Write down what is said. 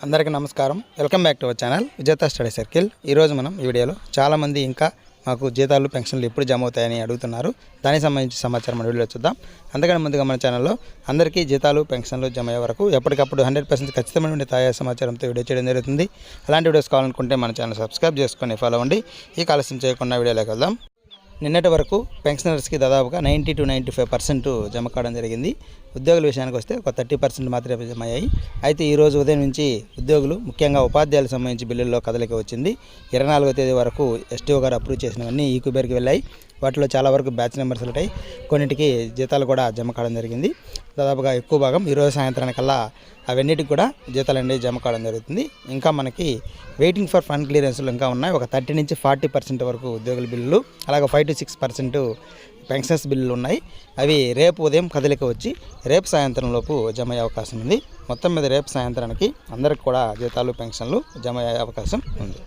అందరికీ నమస్కారం. Welcome back to our channel విజేత స్టడీ సర్కిల్. ఈరోజు మనం ఈ వీడియోలో చాలామంది ఇంకా మాకు జీతాలు పెన్షన్లు ఎప్పుడు జమ అవుతాయని అడుగుతున్నారు. దానికి సంబంధించి సమాచారం మన వీడియోలో చూద్దాం. అంతకన్నా ముందుగా మన ఛానల్లో అందరికీ జీతాలు పెన్షన్లు జమ అయ్యే వరకు ఎప్పటికప్పుడు 100% ఖచ్చితమైన తాజా సమాచారంతో వీడియో చేయడం జరుగుతుంది. అలాంటి వీడియోస్ కావాలనుకుంటే మన ఛానల్ సబ్స్క్రైబ్ చేసుకొని ఫాలో అవ్వండి. ఈ ఆలస్యం చేయకుండా వీడియోలోకి వెళ్దాం. నిన్నటి వరకు పెన్షనర్స్కి దాదాపుగా 90 to 95% జమ కావడం జరిగింది. ఉద్యోగుల విషయానికి వస్తే ఒక 30% మాత్రమే జమ అయ్యాయి. అయితే ఈరోజు ఉదయం నుంచి ఉద్యోగులు ముఖ్యంగా ఉపాధ్యాయులకు సంబంధించి బిల్లుల్లో కదలిక వచ్చింది. 24వ తేదీ వరకు ఎస్టీఓ గారు అప్రూవ్ చేసినవన్నీ ఈక్యూబేర్కి వెళ్ళాయి. వాటిలో చాలా వరకు బ్యాచ్ నెంబర్స్ ఉంటాయి. కొన్నిటికి జీతాలు కూడా జమ కావడం జరిగింది. దాదాపుగా ఎక్కువ భాగం ఈరోజు సాయంత్రానికల్లా అవన్నిటికి కూడా జీతాలు అనేవి జమ కావడం జరుగుతుంది. ఇంకా మనకి వెయిటింగ్ ఫర్ ఫండ్ క్లియరెన్స్లు ఇంకా ఉన్నాయి. ఒక 30 నుంచి 40% వరకు ఉద్యోగుల బిల్లులు, అలాగే 5 to 6% పెన్షన్స్ బిల్లులు ఉన్నాయి. అవి రేపు ఉదయం కదలిక వచ్చి రేపు సాయంత్రం లోపు జమ అయ్యే అవకాశం ఉంది. మొత్తం మీద రేపు సాయంత్రానికి అందరికి కూడా జీతాలు పెన్షన్లు జమ అయ్యే అవకాశం ఉంది.